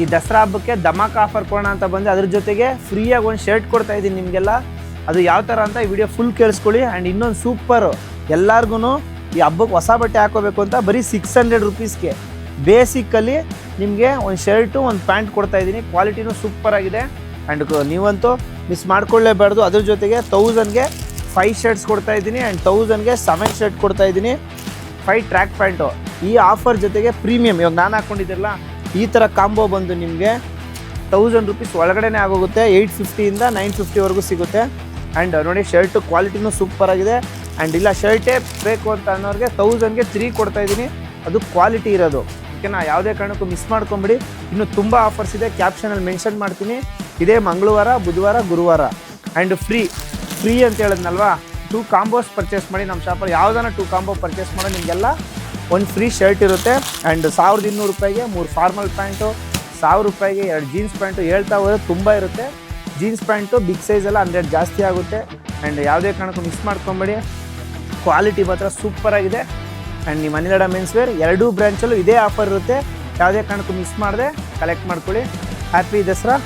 ಈ ದಸರಾ ಹಬ್ಬಕ್ಕೆ ಧಮಾಕ ಆಫರ್ ಕೊಡೋಣ ಅಂತ ಬಂದೆ. ಅದ್ರ ಜೊತೆಗೆ ಫ್ರೀಯಾಗಿ ಒಂದು ಶರ್ಟ್ ಕೊಡ್ತಾ ಇದ್ದೀನಿ ನಿಮಗೆಲ್ಲ. ಅದು ಯಾವ ಥರ ಅಂತ ಈ ವಿಡಿಯೋ ಫುಲ್ ಕೇಳಿಸ್ಕೊಳ್ಳಿ. ಆ್ಯಂಡ್ ಇನ್ನೊಂದು ಸೂಪರು, ಎಲ್ಲರಿಗೂ ಈ ಹಬ್ಬಕ್ಕೆ ಹೊಸ ಬಟ್ಟೆ ಹಾಕೋಬೇಕು ಅಂತ ಬರೀ 600 ರುಪೀಸ್ಗೆ ಬೇಸಿಕಲ್ಲಿ ನಿಮಗೆ ಒಂದು ಶರ್ಟು ಒಂದು ಪ್ಯಾಂಟ್ ಕೊಡ್ತಾ ಇದ್ದೀನಿ. ಕ್ವಾಲಿಟಿನೂ ಸೂಪರಾಗಿದೆ. ಆ್ಯಂಡ್ ನೀವಂತೂ ಮಿಸ್ ಮಾಡ್ಕೊಳ್ಳೇಬಾರ್ದು. ಅದ್ರ ಜೊತೆಗೆ 1000ಗೆ 5 ಶರ್ಟ್ಸ್ ಕೊಡ್ತಾ ಇದ್ದೀನಿ ಆ್ಯಂಡ್ 1000ಗೆ 7 ಶರ್ಟ್ ಕೊಡ್ತಾ ಇದ್ದೀನಿ, 5 ಟ್ರ್ಯಾಕ್ ಪ್ಯಾಂಟು. ಈ ಆಫರ್ ಜೊತೆಗೆ ಪ್ರೀಮಿಯಮ್ ಇವಾಗ ನಾನು ಹಾಕ್ಕೊಂಡಿದ್ದಿರಲ್ಲ ಈ ಥರ ಕಾಂಬೋ ಬಂದು ನಿಮಗೆ 1000 ರುಪೀಸ್ ಒಳಗಡೆ ಆಗೋಗುತ್ತೆ. 850ಇಂದ 950ವರೆಗೂ ಸಿಗುತ್ತೆ. ಆ್ಯಂಡ್ ನೋಡಿ ಶರ್ಟು ಕ್ವಾಲಿಟಿನೂ ಸೂಪರಾಗಿದೆ. ಆ್ಯಂಡ್ ಇಲ್ಲ ಶರ್ಟೇ ಬೇಕು ಅಂತ ಅನ್ನೋರಿಗೆ 1000ಗೆ 3 ಕೊಡ್ತಾ ಇದ್ದೀನಿ, ಅದು ಕ್ವಾಲಿಟಿ ಇರೋದು. ಓಕೆನಾ, ಯಾವುದೇ ಕಾರಣಕ್ಕೂ ಮಿಸ್ ಮಾಡ್ಕೊಂಬಿಡಿ. ಇನ್ನು ತುಂಬ ಆಫರ್ಸ್ ಇದೆ, ಕ್ಯಾಪ್ಷನಲ್ಲಿ ಮೆನ್ಷನ್ ಮಾಡ್ತೀನಿ. ಇದೇ ಮಂಗಳವಾರ, ಬುಧವಾರ, ಗುರುವಾರ. ಆ್ಯಂಡ್ ಫ್ರೀ ಅಂತ ಹೇಳಿದ್ನಲ್ವಾ, 2 ಕಾಂಬೋಸ್ ಪರ್ಚೇಸ್ ಮಾಡಿ ನಮ್ಮ ಶಾಪಲ್ಲಿ. ಯಾವುದಾನ 2 ಕಾಂಬೋ ಪರ್ಚೇಸ್ ಮಾಡೋ ನಿಮಗೆಲ್ಲ ಒಂದು ಫ್ರೀ ಶರ್ಟ್ ಇರುತ್ತೆ. ಆ್ಯಂಡ್ 1200 ರೂಪಾಯಿಗೆ 3 ಫಾರ್ಮಲ್ ಪ್ಯಾಂಟು, 1000 ರೂಪಾಯಿಗೆ 2 ಜೀನ್ಸ್ ಪ್ಯಾಂಟು. ಹೇಳ್ತಾ ಹೋದರೆ ತುಂಬ ಇರುತ್ತೆ. ಜೀನ್ಸ್ ಪ್ಯಾಂಟು ಬಿಗ್ ಸೈಜ್ ಎಲ್ಲ 100 ಜಾಸ್ತಿ ಆಗುತ್ತೆ. ಆ್ಯಂಡ್ ಯಾವುದೇ ಕಾರಣಕ್ಕೂ ಮಿಸ್ ಮಾಡ್ಕೊಂಬೇಡಿ, ಕ್ವಾಲಿಟಿ ಮಾತ್ರ ಸೂಪರಾಗಿದೆ. ಆ್ಯಂಡ್ ನಿಮ್ಮ ಅನಿಲಡ ಮೆನ್ಸ್ ವೇರ್ 2 ಬ್ರ್ಯಾಂಚಲ್ಲೂ ಇದೇ ಆಫರ್ ಇರುತ್ತೆ. ಯಾವುದೇ ಕಾರಣಕ್ಕೂ ಮಿಸ್ ಮಾಡದೆ ಕಲೆಕ್ಟ್ ಮಾಡ್ಕೊಳ್ಳಿ. ಹ್ಯಾಪಿ ದಸರಾ.